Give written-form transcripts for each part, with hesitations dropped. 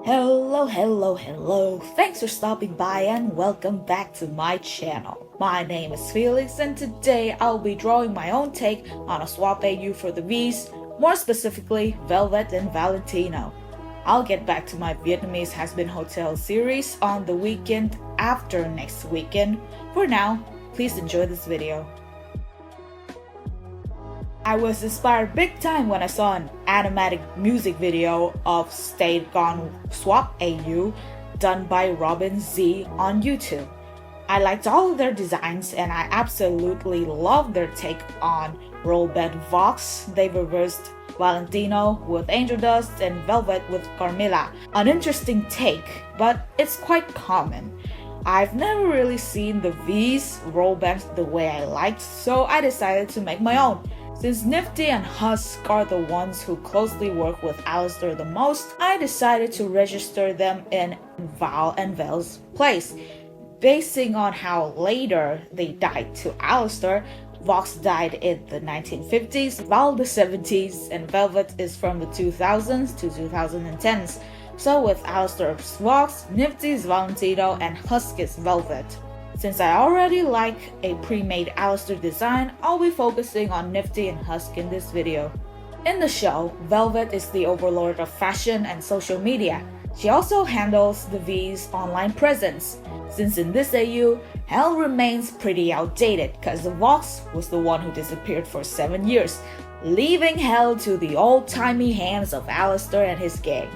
Hello. Thanks for stopping by and welcome back to my channel. My name is Felix and today I'll be drawing my own take on a swap AU for the Vees, more specifically Velvet and Valentino. I'll get back to my Vietnamese Hazbin Hotel series on the weekend after next weekend. For now, please enjoy this video. I was inspired big time when I saw an animatic music video of State Gone Swap AU done by Robin Z on YouTube. I liked all of their designs and I absolutely loved their take on Rollbed Vox. They reversed Valentino with Angel Dust and Velvet with Carmilla. An interesting take, but it's quite common. I've never really seen the Vees roll bands the way I liked, so I decided to make my own. Since Nifty and Husk are the ones who closely work with Alistair the most, I decided to register them in Val and Vel's place. Basing on how later they died to Alistair, Vox died in the 1950s, Val the 70s, and Velvet is from the 2000s to 2010s. So with Alistair's Vox, Nifty's Valentino, and Husk is Velvet. Since I already like a pre-made Alistair design, I'll be focusing on Nifty and Husk in this video. In the show, Velvet is the overlord of fashion and social media. She also handles the V's online presence. Since in this AU, Hell remains pretty outdated cause the Vox was the one who disappeared for 7 years, leaving Hell to the old-timey hands of Alistair and his gang.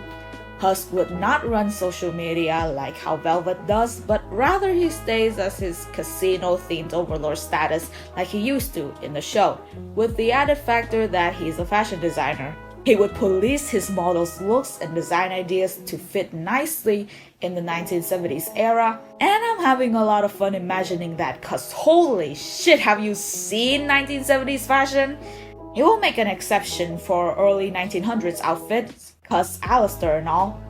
Husk would not run social media like how Velvet does, but rather he stays as his casino-themed overlord status like he used to in the show, with the added factor that he's a fashion designer. He would police his models' looks and design ideas to fit nicely in the 1970s era, and I'm having a lot of fun imagining that cause holy shit, have you seen 1970s fashion? He will make an exception for early 1900s outfits, cause Alistair and all.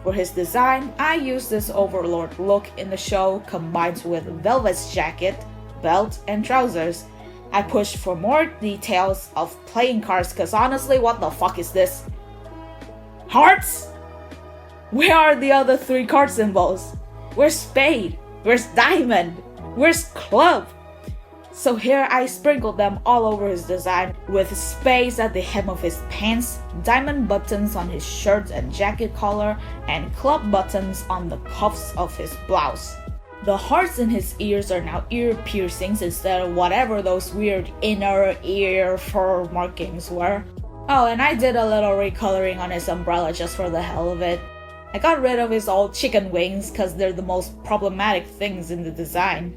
For his design, I used this overlord look in the show combined with Velvet's jacket, belt, and trousers. I pushed for more details of playing cards cause honestly, what the fuck is this? Hearts? Where are the other 3 card symbols? Where's spade? Where's diamond? Where's club? So here I sprinkled them all over his design with spades at the hem of his pants, diamond buttons on his shirt and jacket collar, and club buttons on the cuffs of his blouse. The hearts in his ears are now ear piercings instead of whatever those weird inner ear fur markings were. Oh, and I did a little recoloring on his umbrella just for the hell of it. I got rid of his old chicken wings cause they're the most problematic things in the design.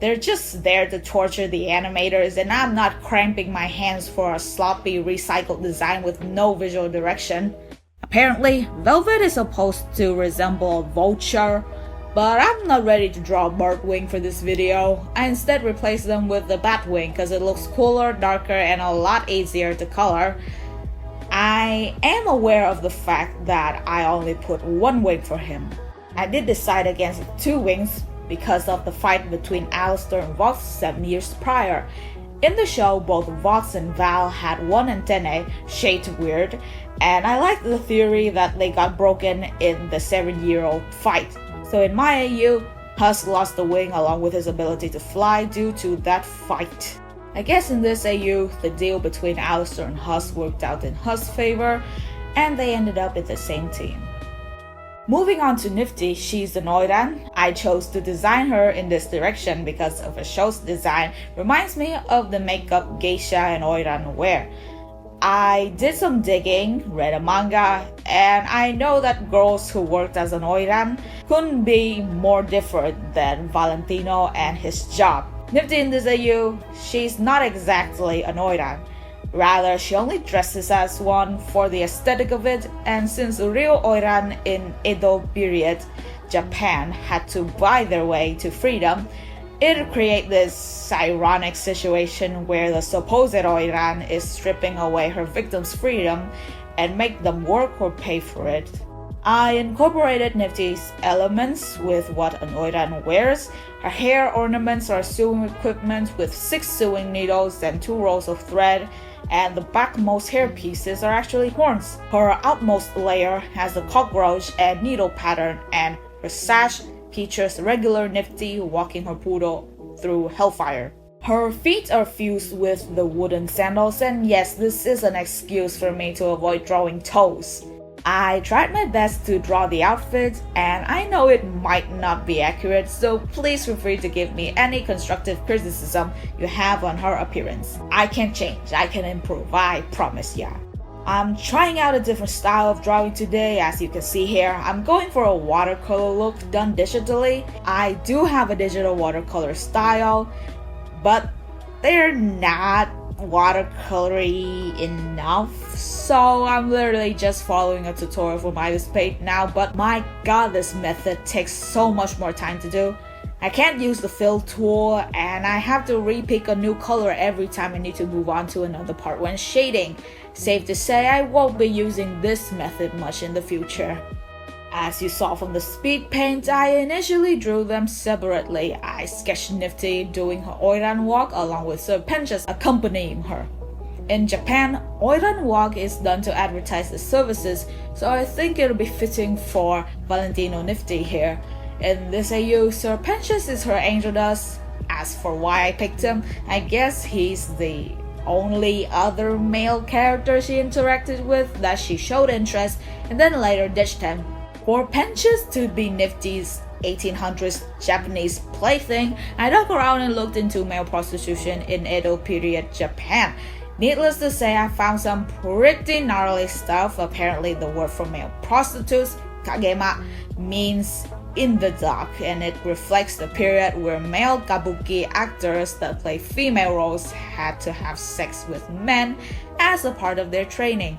They're just there to torture the animators and I'm not cramping my hands for a sloppy recycled design with no visual direction. Apparently, Velvet is supposed to resemble a vulture, but I'm not ready to draw a bird wing for this video. I instead replaced them with the bat wing because it looks cooler, darker, and a lot easier to color. I am aware of the fact that I only put 1 wing for him. I did decide against 2 wings because of the fight between Alistair and Vox 7 years prior. In the show, both Vox and Val had 1 antennae shaped weird, and I like the theory that they got broken in the 7-year-old fight. So in my AU, Husk lost the wing along with his ability to fly due to that fight. I guess in this AU, the deal between Alistair and Husk worked out in Husk's favor, and they ended up in the same team. Moving on to Nifty, she's an Oiran. I chose to design her in this direction because of the show's design reminds me of the makeup Geisha and Oiran wear. I did some digging, read a manga, and I know that girls who worked as an Oiran couldn't be more different than Valentino and his job. Nifty in this AU, she's not exactly an Oiran. Rather, she only dresses as one for the aesthetic of it, and since the real Oiran in Edo period Japan had to buy their way to freedom, it created this ironic situation where the supposed Oiran is stripping away her victims' freedom and make them work or pay for it. I incorporated Nifty's elements with what an Oiran wears. Her hair ornaments are sewing equipment with 6 sewing needles and 2 rolls of thread, and the backmost hair pieces are actually horns. Her outmost layer has the cockroach and needle pattern, and her sash features regular Nifty walking her poodle through hellfire. Her feet are fused with the wooden sandals, and yes, this is an excuse for me to avoid drawing toes. I tried my best to draw the outfit, and I know it might not be accurate, so please feel free to give me any constructive criticism you have on her appearance. I can change, I can improve, I promise ya. I'm trying out a different style of drawing today. As you can see here, I'm going for a watercolor look done digitally. I do have a digital watercolor style, but they're not watercolory enough, so I'm literally just following a tutorial for my page now. But my god, this method takes so much more time to do. I can't use the fill tool, and I have to re-pick a new color every time I need to move on to another part when shading. Safe to say, I won't be using this method much in the future. As you saw from the speed paint, I initially drew them separately. I sketched Nifty doing her Oiran walk along with Sir Penchas accompanying her. In Japan, Oiran walk is done to advertise the services, so I think it'll be fitting for Valentino Nifty here. In this AU, Sir Penchas is her angel dust. As for why I picked him, I guess he's the only other male character she interacted with that she showed interest and then later ditched him. For Penchas to be Nifty's 1800s Japanese plaything, I dug around and looked into male prostitution in Edo period Japan. Needless to say, I found some pretty gnarly stuff. Apparently the word for male prostitutes, kagema, means in the dock, and it reflects the period where male kabuki actors that play female roles had to have sex with men as a part of their training.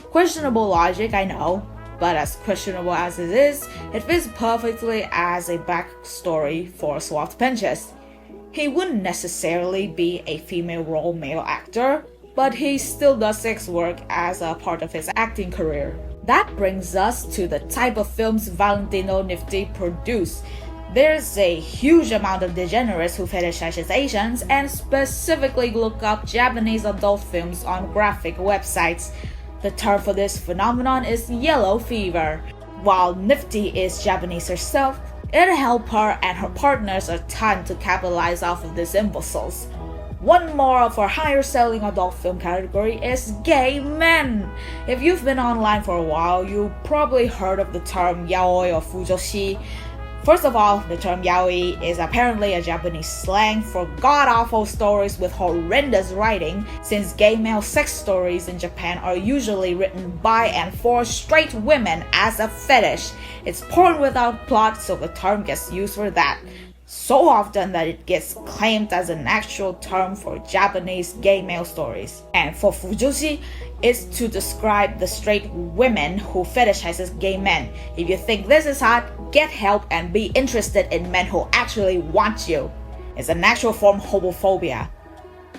Questionable logic, I know, but as questionable as it is, it fits perfectly as a backstory for Swart Penchas. He wouldn't necessarily be a female role male actor, but he still does sex work as a part of his acting career. That brings us to the type of films Valentino Nifty produced. There's a huge amount of degenerates who fetishizes Asians and specifically look up Japanese adult films on graphic websites. The term for this phenomenon is yellow fever. While Nifty is Japanese herself, it helped her and her partners a ton to capitalize off of these imbeciles. One more of our higher selling adult film category is gay men. If you've been online for a while, you probably heard of the term yaoi or fujoshi. First of all, the term yaoi is apparently a Japanese slang for god-awful stories with horrendous writing, since gay male sex stories in Japan are usually written by and for straight women as a fetish. It's porn without plot, so the term gets used for that. So often that it gets claimed as an actual term for Japanese gay male stories. And for fujoshi, it's to describe the straight women who fetishizes gay men. If you think this is hot, get help and be interested in men who actually want you. It's an actual form of homophobia.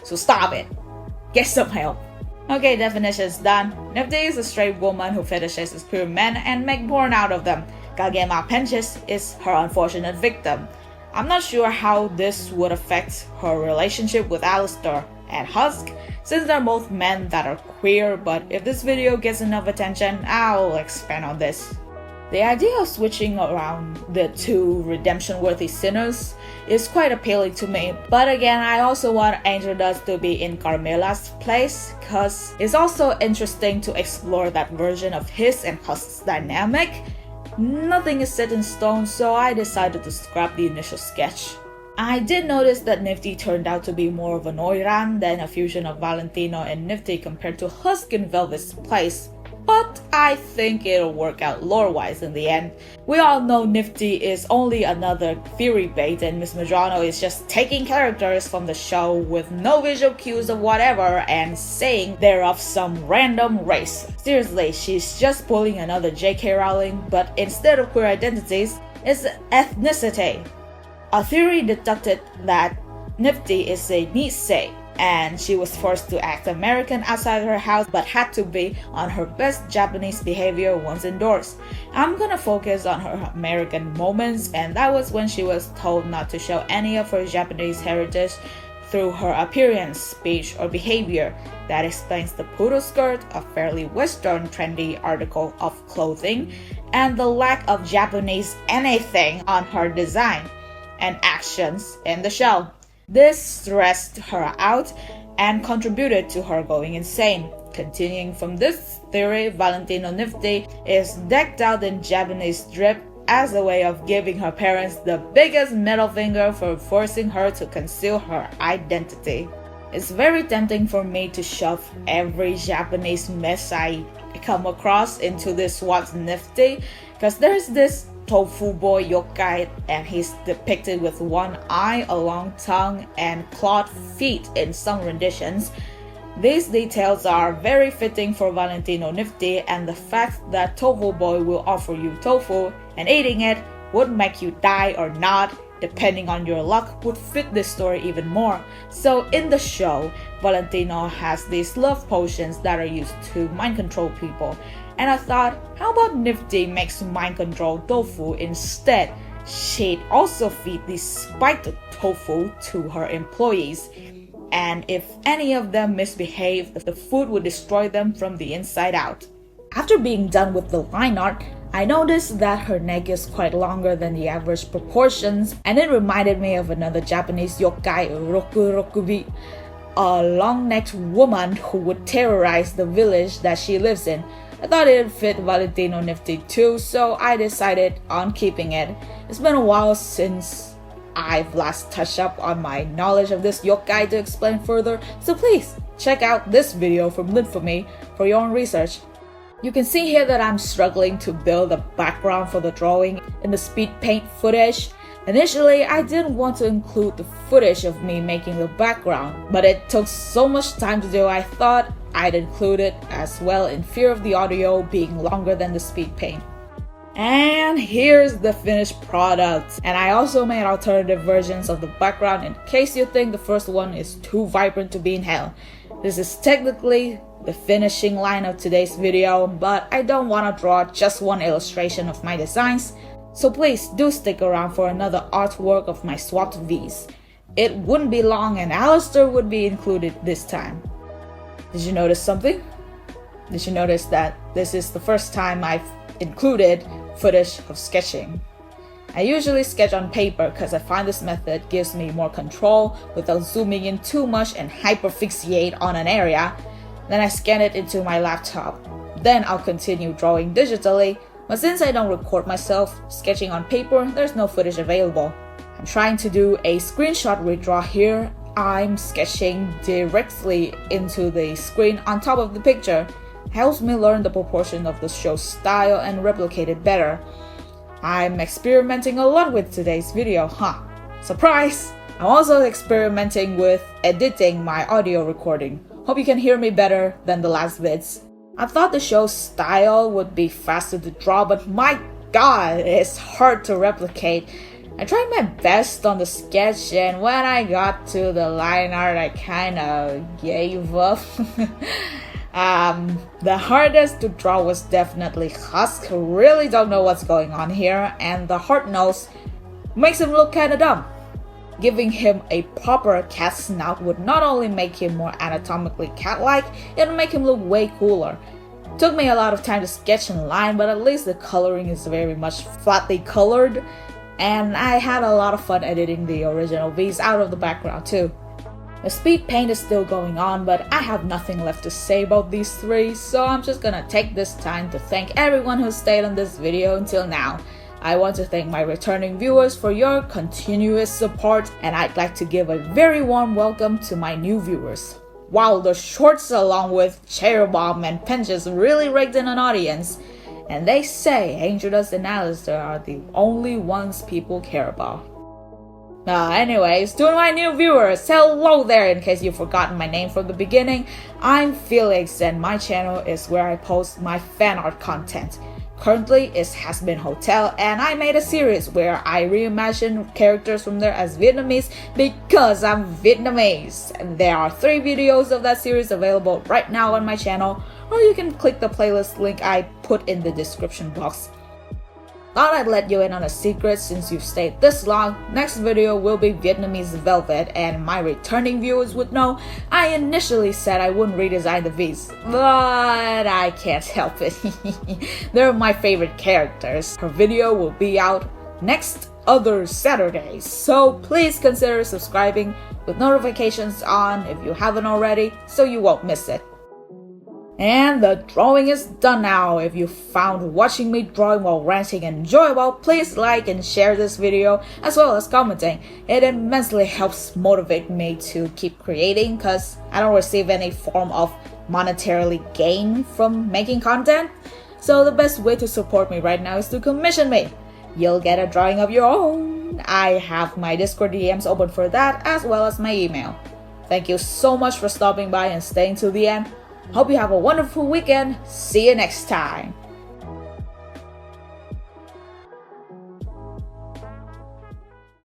So stop it. Get some help. Okay, definitions done. Nifty is a straight woman who fetishizes queer men and make porn out of them. Kagema Penchas is her unfortunate victim. I'm not sure how this would affect her relationship with Alistair and Husk, since they're both men that are queer, but if this video gets enough attention, I'll expand on this. The idea of switching around the two redemption-worthy sinners is quite appealing to me, but again, I also want Angel Dust to be in Carmela's place, cause it's also interesting to explore that version of his and Husk's dynamic. Nothing is set in stone, so I decided to scrap the initial sketch. I did notice that Nifty turned out to be more of an Oiran than a fusion of Valentino and Nifty compared to Husk in Velvet's place, but I think it'll work out lore-wise in the end. We all know Nifty is only another theory bait and Miss Medrano is just taking characters from the show with no visual cues of whatever and saying they're of some random race. Seriously, she's just pulling another J.K. Rowling, but instead of queer identities, it's ethnicity. A theory deducted that Nifty is a Nisei, and she was forced to act American outside her house but had to be on her best Japanese behavior once indoors. I'm gonna focus on her American moments, and that was when she was told not to show any of her Japanese heritage through her appearance, speech, or behavior. That explains the poodle skirt, a fairly Western trendy article of clothing, and the lack of Japanese anything on her design and actions in the show. This stressed her out and contributed to her going insane. Continuing from this theory, Valentino Nifty is decked out in Japanese drip as a way of giving her parents the biggest middle finger for forcing her to conceal her identity. It's very tempting for me to shove every Japanese mess I come across into this What's Nifty, because there's this tofu boy yokai and he's depicted with one eye, a long tongue, and clawed feet in some renditions. These details are very fitting for Valentino Nifty, and the fact that Tofu Boy will offer you tofu and eating it would make you die or not, depending on your luck, would fit this story even more. So in the show, Valentino has these love potions that are used to mind control people, and I thought, how about Nifty makes mind control tofu instead? She'd also feed these spiked tofu to her employees, and if any of them misbehave, the food would destroy them from the inside out. After being done with the line art, I noticed that her neck is quite longer than the average proportions, and it reminded me of another Japanese yokai, Rokurokubi, a long-necked woman who would terrorize the village that she lives in. I thought it would fit Valentino Nifty too, so I decided on keeping it. It's been a while since I've last touched up on my knowledge of this yokai to explain further, so please check out this video from Linfamy for your own research. You can see here that I'm struggling to build a background for the drawing in the speed paint footage. Initially, I didn't want to include the footage of me making the background, but it took so much time to do I thought I'd include it as well in fear of the audio being longer than the speed paint. And here's the finished product. And I also made alternative versions of the background in case you think the first one is too vibrant to be in hell. This is technically the finishing line of today's video, but I don't want to draw just one illustration of my designs, so please do stick around for another artwork of my swapped Vees. It wouldn't be long and Alistair would be included this time. Did you notice something? Did you notice that this is the first time I've included footage of sketching? I usually sketch on paper because I find this method gives me more control without zooming in too much and hyperfixate on an area. Then I scan it into my laptop. Then I'll continue drawing digitally, but since I don't record myself sketching on paper, there's no footage available. I'm trying to do a screenshot redraw here. I'm sketching directly into the screen on top of the picture. It helps me learn the proportion of the show's style and replicate it better. I'm experimenting a lot with today's video, huh? Surprise! I'm also experimenting with editing my audio recording. Hope you can hear me better than the last vids. I thought the show's style would be faster to draw, but my god, it's hard to replicate. I tried my best on the sketch, and when I got to the line art, I kinda gave up. The hardest to draw was definitely Husk. Really don't know what's going on here, and the hard nose makes him look kinda dumb. Giving him a proper cat snout would not only make him more anatomically cat-like, it would make him look way cooler. Took me a lot of time to sketch in line, but at least the coloring is very much flatly colored, and I had a lot of fun editing the original Vees out of the background too. The speed paint is still going on, but I have nothing left to say about these three, so I'm just gonna take this time to thank everyone who stayed on this video until now. I want to thank my returning viewers for your continuous support, and I'd like to give a very warm welcome to my new viewers. Wow, the shorts along with Chair Bomb and Pinches really raked in an audience, and they say Angel Dust and Alistair are the only ones people care about. Anyways, to my new viewers, hello there. In case you've forgotten my name from the beginning, I'm Felix, and my channel is where I post my fan art content. Currently, it's Hazbin Hotel, and I made a series where I reimagine characters from there as Vietnamese because I'm Vietnamese. And there are 3 videos of that series available right now on my channel, or you can click the playlist link I put in the description box. Thought I'd let you in on a secret since you've stayed this long. Next video will be Vietnamese Velvet, and my returning viewers would know I initially said I wouldn't redesign the Vees, but I can't help it. They're my favorite characters. Her video will be out next other Saturday, so please consider subscribing with notifications on if you haven't already so you won't miss it. And the drawing is done now. If you found watching me drawing while ranting enjoyable, please like and share this video as well as commenting. It immensely helps motivate me to keep creating because I don't receive any form of monetarily gain from making content. So the best way to support me right now is to commission me. You'll get a drawing of your own. I have my Discord DMs open for that as well as my email. Thank you so much for stopping by and staying till the end. Hope you have a wonderful weekend. See you next time.